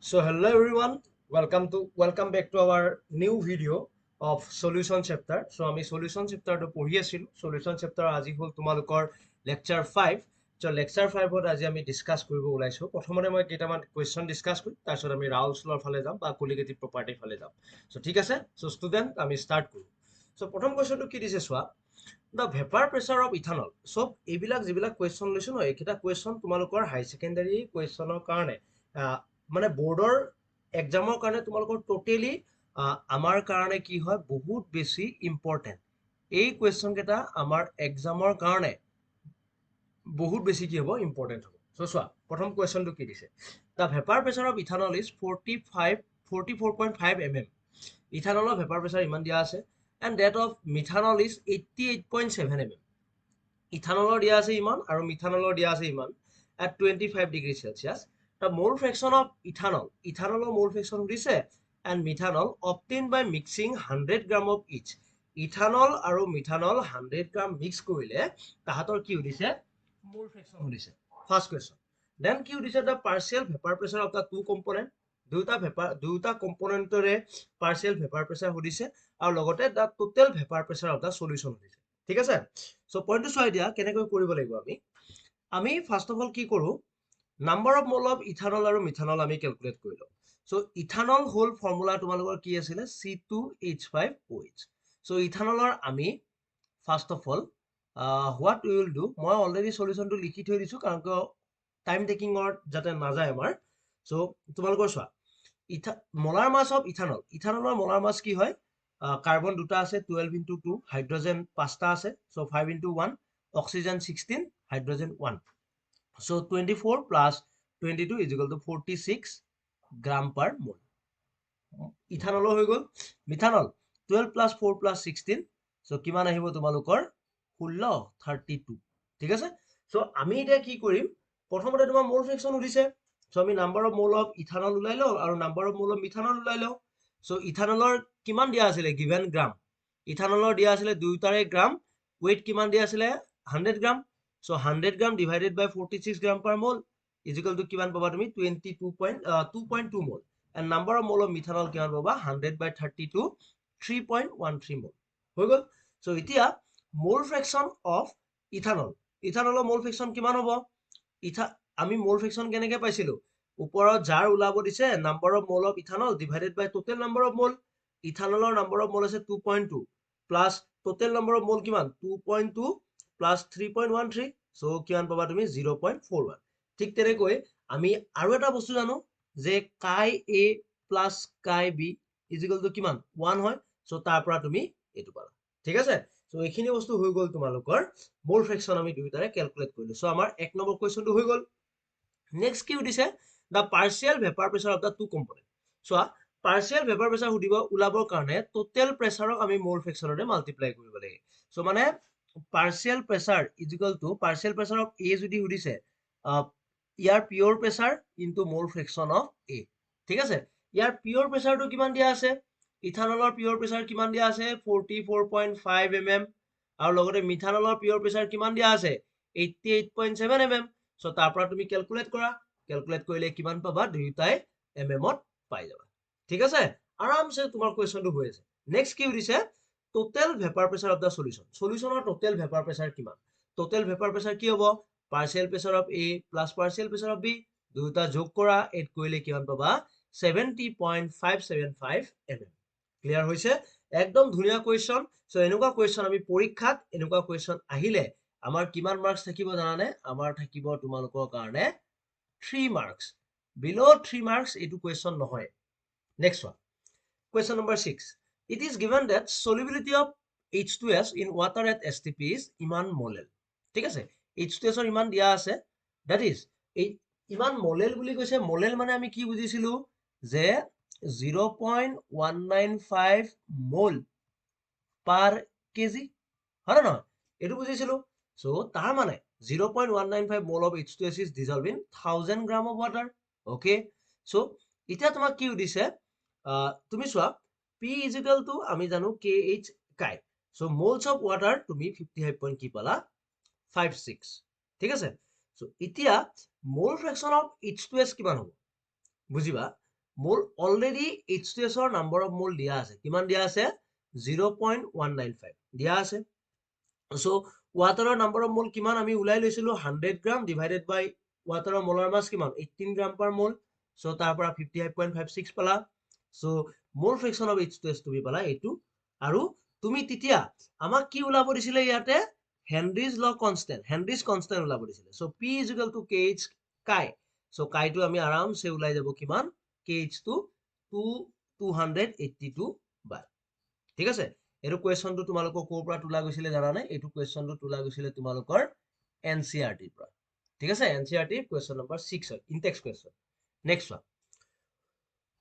So hello everyone, welcome back to our new video of solution chapter. So আমি solution chapter to পঢ়ি আছিলো solution chapter আজি হল তোমালোকৰ lecture 5. So lecture 5 ত আজি আমি ডিসকাস কৰিব ওলাইছো প্ৰথমতে মই কেইটামান কোৱেশ্চন ডিসকাস কৰিম তাৰ পিছত আমি ৰাউলছলৰ ফালে যাম বা কোলিগেটিভ প্ৰপাৰ্টিৰ ফালে যাম সো ঠিক আছে সো ষ্টুডেন্ট আমি স্টাৰ্ট কৰো সো প্ৰথম কোৱেশ্চনটো কি দিছে চোৱা the vapor pressure of ethanol সব এইবিলাক যিবিলাক কোৱেশ্চন লৈছো ন এইকেইটা কোৱেশ্চন তোমালোকৰ হাই সেকেন্ডাৰী কোৱেশ্চনৰ কাৰণে মানে বোৰ্ডৰ এক্সামৰ কাৰণে তোমালোকৰ টোটেলি আমাৰ কাৰণে কি হয় বহুত বেছি ইম্পৰ্টেন্ট এই কোৱেশ্চন কেইটা আমাৰ এক্সামৰ কাৰণে বহুত বেছি কি হ'ব ইম্পৰ্টেন্ট হ'ব সো চোৱা প্ৰথম কোৱেশ্চনটো কি দিছে the vapor pressure of ethanol is 44.5 mm ইথানলৰ vapour pressure ইমান দিয়া আছে and that of methanol is 88.7 mm ইথানলৰ দিয়া আছে ইমান আৰু মিথানলৰ দিয়া আছে ইমান at 25 degree celsius the mole fraction of ethanol mole fraction দিছে and methanol obtained by mixing 100 gram of each ethanol আৰু মিথানল 100 gram mix কৰিলে তাহাতৰ কি হৈছে mole fraction হৈছে first question then কি হৈছে the partial vapor pressure of the two component দুটা কম্পোনেন্টৰে partial vapor pressure হৈছে আৰু লগতে the total vapor pressure of the solution হৈছে ঠিক আছে সো পইণ্টটো চাই দিয়া কেনেকৈ কৰিব লাগিব আমি ফাৰ্স্ট অফ অল কি কৰো number of mole of ethanol আৰু মিথানল আমি ক্যালকুলেট কৰি লওঁ সো ইথানল হোল ফৰ্মুলা তোমালোকৰ কি আছিল C2H5OH সো ইথানলৰ আমি first of all what we will do মই অলৰেডি সলিউশনটো লিখি থৈ দিছো কাৰণ টাইম টেকিংৰ যাতে নাযায় আমাৰ সো তোমালোকৰ চোৱা মোলাৰ মাছ অফ ইথানলৰ মোলাৰ মাছ কি হয় কাৰ্বন দুটা আছে 12 into 2 হাইড্ৰোজেন পাঁচটা আছে so 5 into 1 oxygen 16 hydrogen 1 so 24 plus 22 is equal to 46 gram per mole ইথানলৰ হৈ গল মিথানল 12 plus 4 plus 16 so কিমান আহিব তোমালোকৰ 16 32 ঠিক আছে সো আমি এতিয়া কি কৰিম প্ৰথমতে তোমাৰ মোল ফ্ৰেকশন উঠিছে সো আমি number of mole of ethanol উলাই লও আৰু number of mole of methanol উলাই লও সো ইথানলৰ কিমান দিয়া আছিল গিভেন গ্ৰাম ইথানলৰ দিয়া আছিল দুইটাৰে গ্ৰাম weight কিমান দিয়া আছিল 100 গ্ৰাম so 100 gram divided by 46 gram per mole is equal to কিমান পাবা তুমি 2.2 mole and number of mole of methanol কিমান পাবা 100 by 32 3.13 mole হৈ গল so এতিয়া mole fraction of ইথানলৰ mole fraction কিমান হ'ব আমি mole fraction কেনেকৈ পাইছিলো ওপৰত যাৰ ওলাব দিছে number of mole of ethanol divided by total number of mole ইথানলৰ number of mole আছে 2.2 plus total number of mole কিমান 2.2 plus 3.13 so কিমান পাবা তুমি 0.41 ঠিক তেনেকৈ আমি আৰু এটা বস্তু জানো যে কাই a plus কাই b is equal to কিমান 1 হয় so তাৰ পৰা তুমি এটো পালা ঠিক আছে so এইখিনি বস্তু হৈ গল তোমালোকৰ মোল ফ্ৰেকশন আমি দুইটাৰে ক্যালকুলেট কৰিলো so আমাৰ এক নম্বৰ কোৱেশ্চনটো হৈ গল নেক্সট কি দিছে the partial vapor pressure of the two component so partial vapor pressure সুধিব উলাবৰ কাৰণে total pressure আমি মোল ফ্ৰেকশনৰে মাল্টিপ্লাই কৰিব লাগে so মানে partial pressure is equal to partial pressure of A যদি সুধিছে ইয়াৰ pure pressure into mole fraction of A ঠিক আছে ইয়াৰ pure pressure টো কিমান দিয়া আছে ইথানলৰ pure pressure কিমান দিয়া আছে 44.5 mm আৰু লগতে মিথানলৰ pure pressure কিমান দিয়া আছে 88.7 mm so তাৰ পৰা তুমি ক্যালকুলেট কৰিলে কিমান পাবা দুইটাই mm ত পাই যাবা ঠিক আছে আৰামছে তোমাৰ কোৱেশ্চনটো হৈ আছে নেক্সট কি দিছে total vapor pressure of the solution or total vapor pressure কিমান total vapor pressure কি হ'ব partial pressure of A plus partial pressure of B দুটা যোগ কৰা এড কৰিলে কিমান পাবা 70.575 mm ক্লিয়াৰ হৈছে একদম ধুনিয়া কোৱেশ্চন সো এনেকুৱা কোৱেশ্চন আমি পৰীক্ষাত এনেকুৱা কোৱেশ্চন আহিলে আমাৰ কিমান মাৰ্কস থাকিব জানানে আমাৰ থাকিব তোমালোকৰ কাৰণে 3 marks below 3 marks এটো কোৱেশ্চন নহয় next one question number 6 it is given that solubility of H2S in water at STP is ইমান মোলেল ঠিক আছে H2S ৰ ইমান দিয়া আছে that is ইমান মোলেল বুলি কৈছে মোলেল মানে আমি কি বুজিছিলো যে 0.195 মোল per kg হয় না এটো বুজিছিলো so তাৰ মানে 0.195 mole of H2S is dissolved in 1000 gram of water okay so এতিয়া তোমাক কি দিছে তুমি চোৱা P is equal to আমি জানো KH কাই so moles of water তুমি 55 point কি পালা 56 ঠিক আছে so এতিয়া mole fraction of H2S কিমান হ'ব বুজিবা মোল অলৰেডি H2S ৰ নাম্বাৰ অফ মোল দিয়া আছে কিমান দিয়া আছে 0.195 দিয়া আছে সো ওয়াটাৰৰ নাম্বাৰ অফ মোল কিমান আমি উলাই লৈছিলো 100 গ্ৰাম ডিভাইডেড বাই ওয়াটাৰৰ মোলাৰ মাছ কিমান 18 গ্ৰাম পাৰ মোল সো তাৰ পৰা 58.56 পালা সো মোল ফ্ৰেকশন অফ H2S তুমি পালা এইটো আৰু তুমি তেতিয়া আমাক কি উলাব দিছিলে ইয়াতে হেনৰিজ ল কনস্ট্যান্ট উলাব দিছিলে সো P = KH কাই সো কাইটো আমি আৰামছে উলাই যাব কিমান KH টো 282 বাৰ ঠিক আছে এটো কোৱেশ্চনটো তোমালোকৰ কোৰ পৰা তোলা গৈছিলে জানা নাই এটো কোৱেশ্চনটো তোলা গৈছিলে তোমালোকৰ NCERT পৰা ঠিক আছে NCERT কোৱেশ্চন নম্বৰ 6 হয় Intex question next one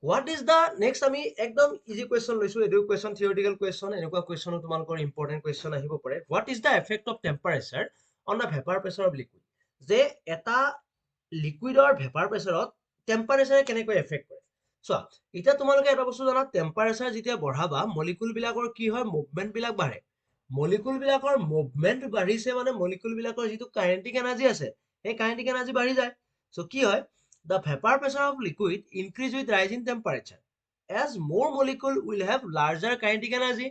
What is the next আমি একদম ইজি কোৱেশ্চন লৈছো এটো কোৱেশ্চন থিওৰিটিক্যাল কোৱেশ্চন এনেকুৱা কোৱেশ্চনো তোমালোকৰ ইম্পৰ্টেন্ট কোৱেশ্চন আহিব পাৰে What is the effect of temperature on the vapor pressure of liquid যে এটা লিকুইডৰ ভেপাৰ প্ৰেছাৰত টেম্পাৰেচাৰে কেনেকৈ এফেক্ট কৰে সো এটা তোমালোকে এটা বস্তু জানা টেম্পাৰেচাৰ যেতিয়া বঢ়াবা মলিকুল বিলাকৰ কি হয় মুভমেন্ট বিলাক বাঢ়ে মলিকুল বিলাকৰ মুভমেন্ট বাঢ়িছে মানে মলিকুল বিলাকৰ যেটো কাইনেটিক এনাৰ্জি আছে এই কাইনেটিক এনাৰ্জি বাঢ়ি যায় সো কি হয় the vapor pressure of liquid increase with rise in temperature as more molecule will have larger kinetic energy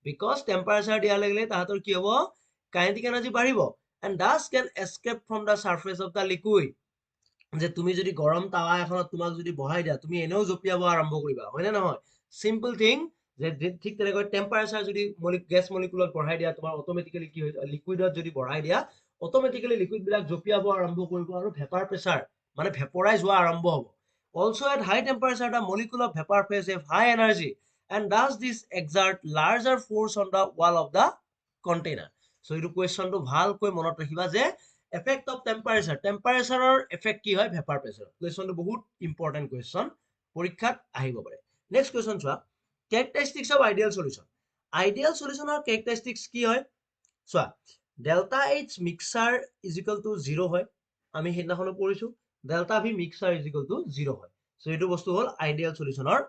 because temperature দিয়া লাগিলে তাহাতৰ কি হ'ব kinetic energy বাঢ়িব and thus can escape from the surface of the liquid যে তুমি যদি গৰম তাৱা এখনত তোমাক যদি বহাই দিয়া তুমি এনেও জপিয়াব আৰম্ভ কৰিবা হয়নে নহয় সিম্পল থিং যে ঠিক তেনেকৈ টেম্পাৰেচাৰ যদি গ্যাস মলিকুলত বঢ়াই দিয়া তোমাৰ অটোমেটিক্যালি কি হয় লিকুইডত যদি বঢ়াই দিয়া অটোমেটিক্যালি লিকুইড বিলাক জপিয়াব আৰম্ভ কৰিব আৰু ভেপাৰ প্ৰেছাৰ মানে ভেপৰাইজ হোৱা আৰম্ভ হ'ব also at high temperature the molecule of vapor phase have high energy and thus this exert larger force on the wall of the container so এইটো কোৱেশ্চনটো ভালকৈ মনত ৰাখিবা যে effect of temperature effect কি হয় vapor pressure কোৱেশ্চনটো বহুত important question পৰীক্ষাত আহিব পাৰে নেক্সট কোৱেশ্চন চোৱা characteristics of ideal solution ৰ characteristics কি হয় চোৱা delta H mixer is equal to 0 হয় আমি হেদিনাখনো পঢ়িছো delta V mixer is equal to 0 হয় সো এইটো বস্তু হল আইডিয়াল সলিউশনৰ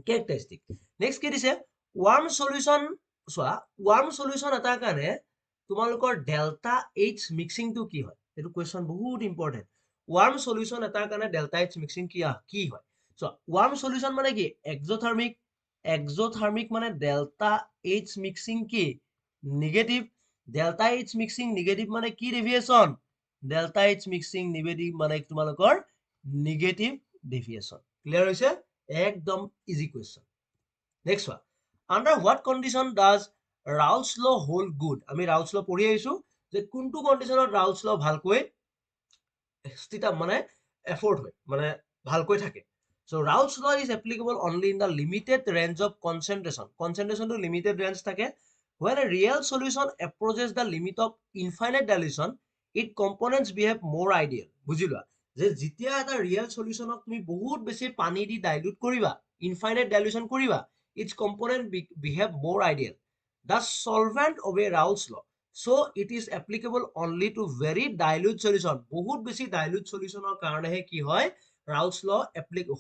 characteristic next কি দিছে warm solution চোৱা warm solution এটাৰ কাৰণে তোমালোকৰ delta H mixing টো কি হয় এটো কোৱেশ্চন বহুত ইম্পৰ্টেন্ট warm solution এটাৰ কাৰণে delta H mixing কি হয় সো warm solution মানে কি exothermic মানে delta H mixing কি negative delta H mixing negative মানে কি deviation delta H mixing negative মানে তোমালোকৰ negative deviation clear হৈছে একদম easy question next one under what condition does Raoult's law hold good আমি Raoult's law পঢ়ি আহিছো যে কোনটো কন্ডিশনত Raoult's law ভালকৈ স্থিতা মানে এফৰ্ট হয় মানে ভালকৈ থাকে so Raoult's law is applicable only in the limited range of concentration to limited range থাকে when a real solution approaches the limit of infinite dilution its components behave more ideal বুজিলা যে যেতিয়া এটা real সলিউশনক তুমি বহুত বেছি পানী দি dilute কৰিবা ইনফাইনাইট ডাইলুশন কৰিবা its component behave more ideal the solvent obey Raoult's law so it is applicable only to very dilute solution বহুত বেছি dilute solutionৰ কাৰণেহে কি হয় Raoult's law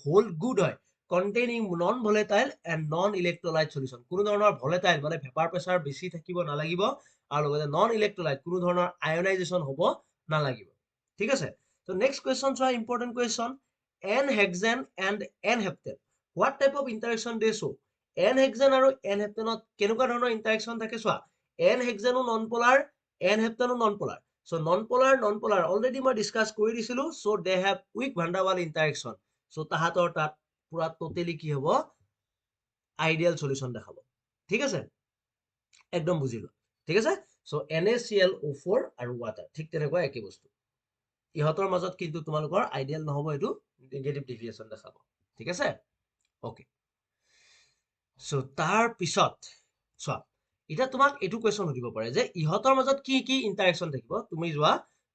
hold good হয় containing non volatile and non electrolyte solution কোনো ধৰণৰ volatile মানে vapor pressure বেছি থাকিব নালাগিব আৰু লগতে non electrolyte কোনো ধৰণৰ ionization হ'ব নালাগিব ঠিক আছে so next question so important question n-hexane and n-heptane what type of interaction they show n-hexane আৰু n-heptane কেনেকুৱা ধৰণৰ interaction থাকে চোৱা n-hexane non polar n-heptane non polar so non polar already মই discuss কৰি দিছিলো so they have weak van der Waals interaction so তাহাতৰ তাত পুৰা টোটালি কি হ'ব আইডিয়াল সলিউশন দেখাব ঠিক আছে একদম বুজিলো ঠিক আছে so NaClO4 আৰু ওয়াটাৰ ঠিক তেনেকুৱা একে বস্তু ইহতৰ মাজত কিন্তু তোমালোকৰ আইডিয়াল নহব এটো নেগেটিভ ডেভিয়েশন দেখাব ঠিক আছে ওকে সো তাৰ পিছত চোৱা এটা তোমাক এটো কোৱেশ্চন সুধিব পাৰে যে ইহতৰ মাজত কি কি ইন্টাৰেকশন থাকিব তুমি যোৱা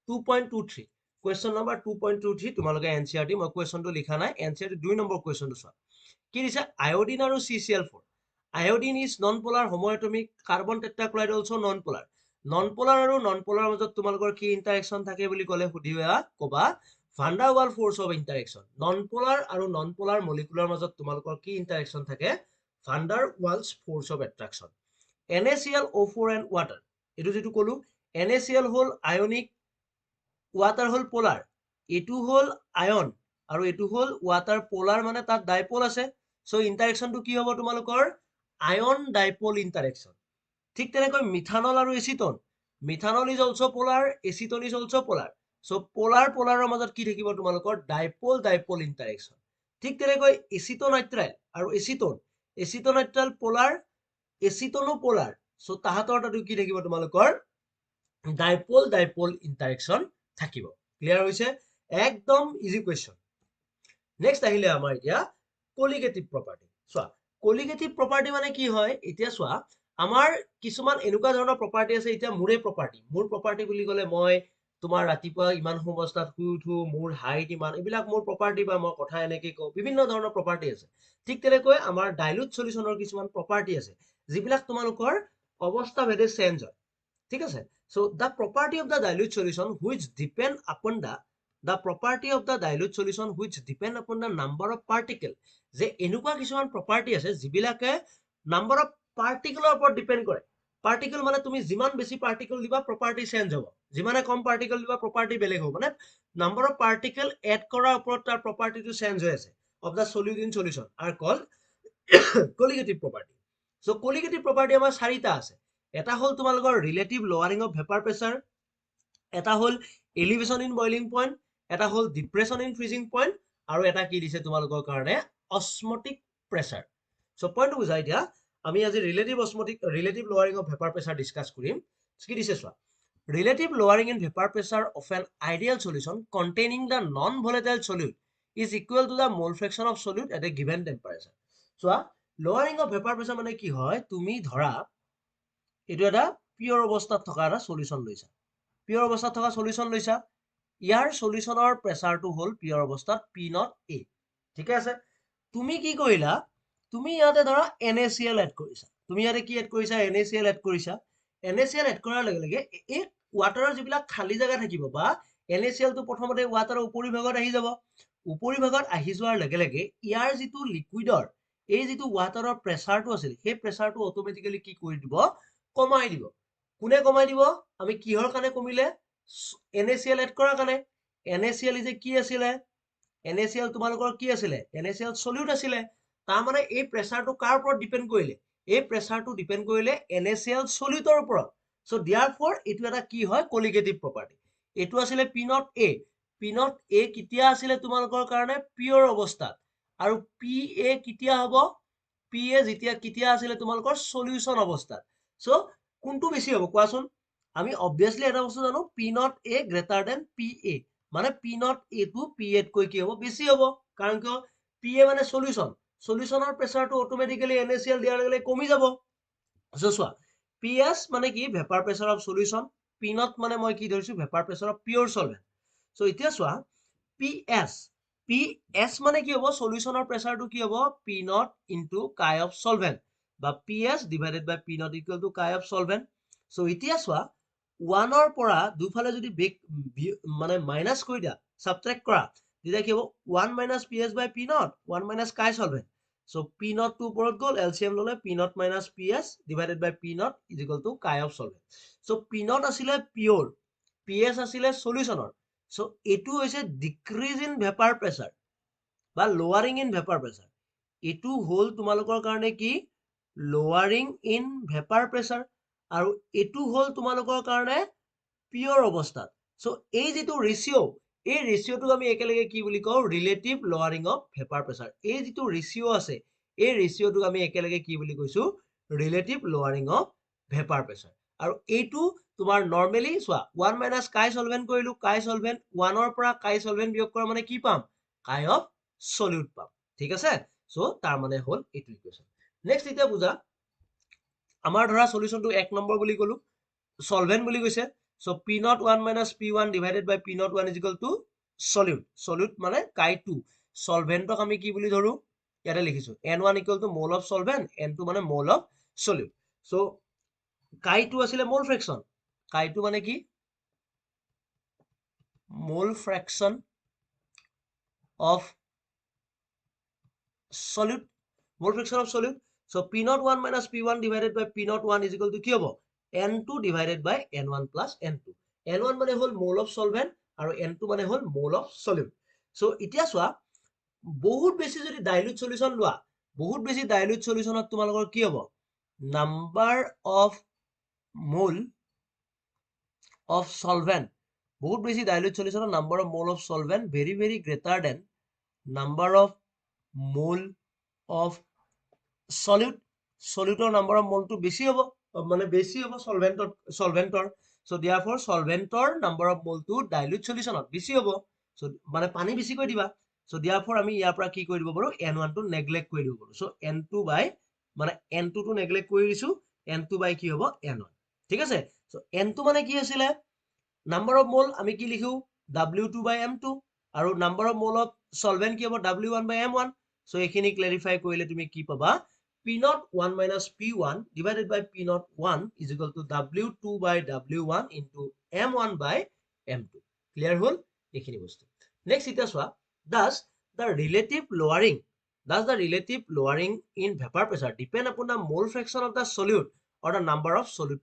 2.23 কোৱেশ্চন নম্বৰ 2.23 তোমালোকে NCERT মই কোৱেশ্চনটো লিখা নাই NCERT 2 নম্বৰ কোৱেশ্চনটো চোৱা কি দিছে আয়োডিন আৰু CCl4 iodine is non-polar homoatomic carbon tetrachloride also non-polar আৰু non polar মাজত তোমালোকৰ কি ইন্টাৰেকশন থাকে বুলি কলে সুধিবা কবা van der Waals force of interaction non polar আৰু non polar molecular মাজত তোমালোকৰ কি ইন্টাৰেকশন থাকে van der Waals force of attraction NaClO4 and water এটো যেটো কলো NaCl হল ionic water হল polar এটো হল ion আৰু এটো হল ওয়াটাৰ পোলাৰ মানে তাত ডাইপোল আছে সো ইন্টাৰেকশনটো কি হ'ব তোমালোকৰ আয়ন ডাইপোল ইন্টাৰেকশন ঠিক তেনেকৈ মিথানল আৰু acetone methanol is also polar acetone is also polar so polar পোলাৰৰ মাজত কি থাকিব তোমালোকৰ ডাইপোল ডাইপোল ইন্টাৰেকশন ঠিক তেনেকৈ এচিটোনাইট্ৰাইল আৰু এচিটোনাইট্ৰাইল পোলাৰ এচিটনো পোলাৰ সো তাহাতৰ তাতো কি থাকিব তোমালোকৰ ডাইপোল ডাইপোল ইন্টাৰেকশন থাকিব ক্লিয়াৰ হৈছে একদম ইজি কোৱেশ্চন নেক্সট আহিলে আমাৰ এতিয়া কলিগেটিভ প্ৰপাৰ্টি চোৱা কলিগেটিভ প্ৰপাৰ্টি মানে কি হয় এতিয়া চোৱা আমাৰ কিছুমান এনেকুৱা ধৰণৰ প্ৰপাৰ্টি আছে এতিয়া মোৰ প্ৰপাৰ্টি বুলি ক'লে মই তোমাৰ ৰাতিপুৱা ইমান অৱস্থাত শুই উঠো মোৰ হাইট ইমান এইবিলাক মোৰ প্ৰপাৰ্টি বা মই কথা এনেকে কওঁ বিভিন্ন ধৰণৰ প্ৰপাৰ্টি আছে ঠিক তেনেকৈ আমাৰ ডাইলুট সলিউশনৰ কিছুমান প্ৰপাৰ্টি আছে যিবিলাক তোমালোকৰ অৱস্থা ভেদে চেঞ্জ হয় ঠিক আছে so the property of the dilute solution which depend upon the property of the dilute solution which depend upon the number of particle যে এনেকুৱা কিছুমান প্ৰপাৰ্টি আছে যিবিলাকে নাম্বাৰ অফ পাৰ্টিকলৰ ওপৰত ডিপেন্ড কৰে পাৰ্টিকল মানে তুমি যিমান বেছি পাৰ্টিকল দিবা প্ৰপাৰ্টি চেঞ্জ হ'ব যিমানে কম পাৰ্টিকল দিবা প্ৰপাৰ্টি বেলেগ হ'ব মানে নাম্বাৰ অফ পাৰ্টিকল এড কৰাৰ ওপৰত তাৰ প্ৰপাৰ্টিটো চেঞ্জ হৈ আছে of the solute in solution R cold colligative property so colligative property আমাৰ চাৰিটা আছে এটা হ'ল তোমালোকৰ relative lowering of vapour pressure এটা হ'ল এলিভেশন ইন বইলিং পইণ্ট এটা হ'ল ডিপ্ৰেছন ইন ফ্ৰিজিং পইণ্ট আৰু এটা কি দিছে তোমালোকৰ কাৰণে অস্মটিক প্ৰেছাৰ সো পইণ্টটো বুজা এতিয়া আমি আজি relative lowering of vapour pressure discuss কৰিম কি দিছে চোৱা relative lowering in vapour pressure of an ideal solution containing the non volatile solute is equal to the mole fraction of solute at a given temperature চোৱা lowering of vapour pressure মানে কি হয় তুমি ধৰা এটো এটা পিওৰ অৱস্থাত থকা এটা সলিউশন লৈছা পিওৰ অৱস্থাত থকা সলিউশন লৈছা ইয়াৰ সলিউশনৰ প্ৰেছাৰটো হ'ল পিওৰ অৱস্থাত P0 A ঠিক আছে তুমি কি কৰিলা তুমি ইয়াতে ধৰা NaCl এড কৰিছা তুমি ইয়াতে কি এড কৰিছা NaCl এড কৰিছা NaCl এড কৰাৰ লগে লগে এই ওয়াটাৰৰ যিবিলাক খালি জায়গা থাকিব বা NaCl টো প্ৰথমতে ওয়াটাৰৰ উপৰি ভাগত আহি যাব উপৰি ভাগত আহি যোৱাৰ লগে লগে ইয়াৰ যিটো লিকুইডৰ এই যিটো ওয়াটাৰৰ প্ৰেছাৰটো আছিল সেই প্ৰেছাৰটো অটোমেটিক্যালি কি কৰি দিব কমাই দিব কোনে কমাই দিব আমি কিহৰ কাৰণে কমিলে NaCl এড কৰাৰ কাৰণে NaCl যে কি আছিলে NaCl তোমালোকৰ কি আছিলে NaCl সলিউট আছিলে তাৰ মানে এই প্ৰেছাৰটো কাৰ ওপৰত ডিপেন্ড কৰিলে এই প্ৰেছাৰটো ডিপেন্ড কৰিলে NaCl সলিউটৰ ওপৰত সো therefore এটো এটা কি হয় কলিগেটিভ প্ৰপাৰ্টি এটো আছিলে P0 A কিতিয়া আছিলে তোমালোকৰ কাৰণে পিওৰ অৱস্থাত আৰু PA কিতিয়া হ'ব PA যেতিয়া কিতিয়া আছিলে তোমালোকৰ সলিউশন অৱস্থাত সো কোনটো বেছি হ'ব কোৱাচোন আমি অবভিয়াসলি এটা বস্তু জানো P0 A greater than PA মানে P0 A টো PA কৈ কি হ'ব বেছি হ'ব কাৰণ কিয় PA মানে সলিউশনৰ প্ৰেছাৰটো অটোমেটিক্যালি NaCl দিয়াৰ লগে লগে কমি যাব সো চোৱা PS মানে কি vapour pressure of solution P0 মানে মই কি ধৰিছো vapour pressure of pure solvent so এতিয়া চোৱা PS মানে কি হ'ব সলিউশনৰ প্ৰেছাৰটো কি হ'ব P0 into chi of solvent বা PS divided by P0 equal to chi of solvent so এতিয়া চোৱা 1 ৰ পৰা দুফালে যদি মানে মাইনাস কৰি দিয়া সাবট্ৰেক্ট কৰা তেতিয়া কি হ'ব 1 minus PS by P0 1 minus কাই সলভেন্ট সো P0 টো ওপৰত গল এলসিএম ললে P0 minus PS divided by P0 is equal to কাই অফ সলভেন্ট সো P0 আছিলে পিওর PS আছিলে সলিউশনৰ সো এটো হৈছে ডিক্ৰিজ ইন ভেপাৰ প্ৰেছাৰ বা লোৱাৰিং ইন ভেপাৰ প্ৰেছাৰ এটো হল তোমালোকৰ কাৰণে কি লোৱাৰিং ইন ভেপাৰ প্ৰেছাৰ আৰু এটো হল তোমালোকৰ কাৰণে পিওৰ অৱস্থাত সো এই যেটো ৰেশিও এই ৰেশিওটো আমি একেলগে কি বুলি কওঁ relative lowering of vapour pressure এই যেটো ৰেশিও আছে এই ৰেশিওটো আমি একেলগে কি বুলি কৈছো relative lowering of vapour pressure আৰু এইটো তোমাৰ নৰমালি চোৱা 1 মাইনাস কাই সলভেন্ট কৰিলো কাই সলভেন্ট 1 ৰ পৰা কাই সলভেন্ট বিয়োগ কৰা মানে কি পাম কাই অফ সলিউট পাম ঠিক আছে সো তাৰ মানে হল এইটো ইকুৱেশন নেক্সট এতিয়া বুজা আমাৰ ধৰা সলিউশনটো 1 নম্বৰ বুলি কলো সলভেন্ট বুলি কৈছে so P0 1 minus P1 divided by P0 1 is equal to solute মানে কাই 2 সলভেন্টক আমি কি বুলি ধৰো ইয়াতে লিখিছো N1 equal to mole of solvent N2 মানে mole of solute সো কাই 2 আছিলে মোল ফ্ৰেকশন কাই 2 মানে কি মোল ফ্ৰেকশন of solute so P0 1 minus P1 divided by P0 1 is equal to কি হ'ব N2 divided by N1 plus N2 N1 মানে হল mole of solvent আৰু N2 মানে হল mole of solute so এতিয়া চোৱা বহুত বেছি যদি ডাইলুট সলিউশন লোৱা বহুত বেছি ডাইলুট সলিউশনত তোমালোকৰ কি হ'ব number of mole of solvent বহুত বেছি ডাইলুট সলিউশনৰ number of mole of solvent very very greater than number of mole of solute সলিউটৰ নাম্বাৰ অফ মোলটো বেছি হ'ব মানে বেছি হ'ব সলভেন্টৰ সো therefore সলভেন্টৰ নাম্বাৰ অফ মোলটো ডাইলুট সলিউশনত বেছি হ'ব সো মানে পানী বেছিকৈ দিবা সো therefore আমি ইয়াৰ পৰা কি কৰি দিব পাৰো n1 টো নেগলেক্ট কৰি দিব পাৰো সো n2 বাই মানে n2 টো নেগলেক্ট কৰি দিছো n2 বাই কি হ'ব n1 ঠিক আছে সো n2 মানে কি আছিল নাম্বাৰ অফ মোল আমি কি লিখো w2 বাই m2 আৰু number of mole of solvent কি হ'ব w1 বাই m1 সো এইখিনি ক্লেৰিফাই কৰিলে তুমি কি পাবা p0 1 minus p1 divided by p0 1 is equal to w2 by w1 into m1 by m2 clear হল এইখিনি বস্তু নেক্সট এটা চোৱা does the relative lowering in vapor pressure depend upon the mole fraction of the solute or the number of solute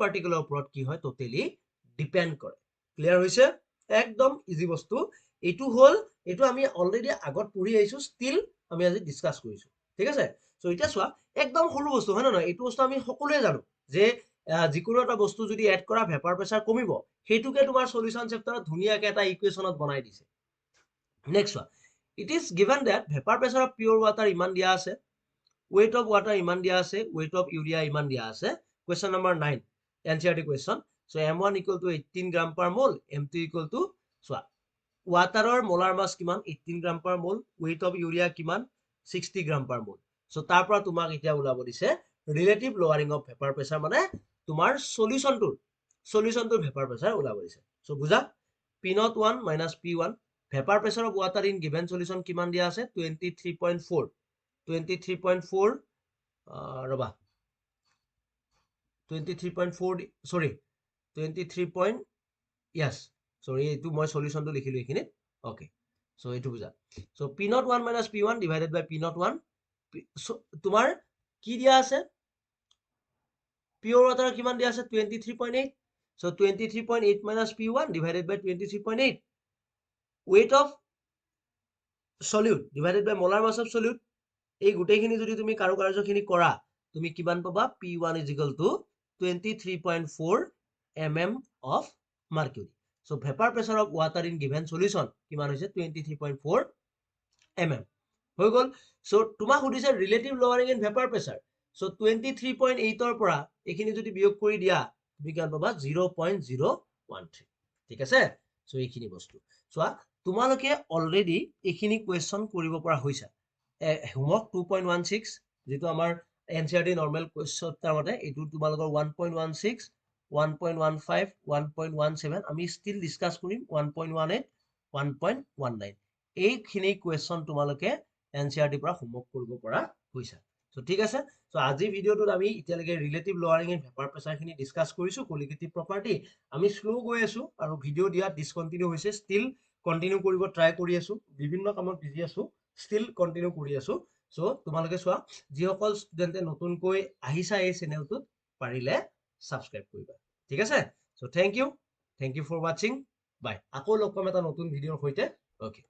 particle ওপৰত কি হয় totally depend কৰে clear হৈছে একদম ইজি বস্তু এইটো হল এইটো আমি অলৰেডি আগত পঢ়ি আহিছো ষ্টিল আমি আজি ডিসকাস কৰিছো ঠিক আছে সো এটা চোৱা একদম সৰু বস্তু হয় না এইটো বস্তু আমি সকলোৱে জানো যে যিকোনো এটা বস্তু যদি এড কৰা ভেপাৰ প্ৰেসাৰ কমিব হেতুকে তোমাৰ সলিউশন চেপ্টাৰত ধুনিয়াকে এটা ইকুৱেশনত বনাই দিছে next one it is given that vapour pressure of pure water ইমান দিয়া আছে weight of water ইমান দিয়া আছে weight of urea ইমান দিয়া আছে question number 9 NCERT question so m1 equal to 18 gram per mole m2 equal to চোৱা waterৰ molar mass কিমান 18 gram per mole weight of urea কিমান 60 gram per mole so তাৰ পৰা তোমাক এতিয়া ওলাব দিছে relative lowering of vapor pressure মানে তোমাৰ সলিউশনটোৰ vapor pressure ওলাব দিছে so বুজা p0 1 minus p1 vapor pressure of water in given solution কিমান দিয়া আছে 23.4 ৰবা 23.4 sorry 23. yes sorry এইটো মই সলিউশনটো লিখিলো এইখিনিত okay so এইটো বুজা so p0 1 minus p1 divided by p0 1 তোমাৰ কি দিয়া আছে pure water কিমান দিয়া আছে 23.8 so 23.8 minus p1 divided by 23.8 weight of solute divided by molar mass of solute এই গুটেইখিনি যদি তুমি কাৰুকাৰ্যখিনি কৰা তুমি কিমান পাবা p1 is equal to 23.4 mm of mercury so vapor pressure of water in given solution কিমান হৈছে 23.4 mm হৈ গল so তোমাক সুধিছে relative lowering in vapor pressure so 23.8 ৰ পৰা এইখিনি যদি বিয়োগ কৰি দিয়া তুমি কিমান পাবা 0.013 ঠিক আছে so এইখিনি বস্তু চোৱা তোমালোকে অলৰেডি এইখিনি কোৱেশ্চন কৰিব পৰা হৈছা homework 2.16 যেটো আমাৰ NCERT নৰমাল কোৱেশ্চন তাৰ মতে এটো তোমালোকৰ 1.16 1.15 1.17 আমি স্টিল ডিসকাস কৰিম 1.18 1.19 এইখিনি কোৱেশ্চন তোমালোকে NCERT পৰা হোমৱৰ্ক কৰিব পৰা হৈছা সো ঠিক আছে সো আজি ভিডিওটোত আমি ইতিয়ালৈকে ৰিলেটিভ লৱাৰিং ইন ভেপাৰ প্ৰেসাৰ খিনি ডিসকাস কৰিছো কোলিগেটিভ প্ৰপাৰ্টি আমি স্লো গৈ আছো আৰু ভিডিও দিয়া ডিসকন্টিনিউ হৈছে স্টিল কন্টিনিউ কৰিব ট্ৰাই কৰি আছো বিভিন্ন কামত বিজি আছো স্টিল কন্টিনিউ কৰি আছো সো তোমালোকে চোৱা যিসকল ষ্টুডেন্টে নতুনকৈ আহিছা এই চেনেলটোত পাৰিলে সাবস্ক্ৰাইব কৰিবা ঠিক আছে so thank you for watching bye আকৌ লগ পাম এটা নতুন ভিডিওৰ সৈতে ওকে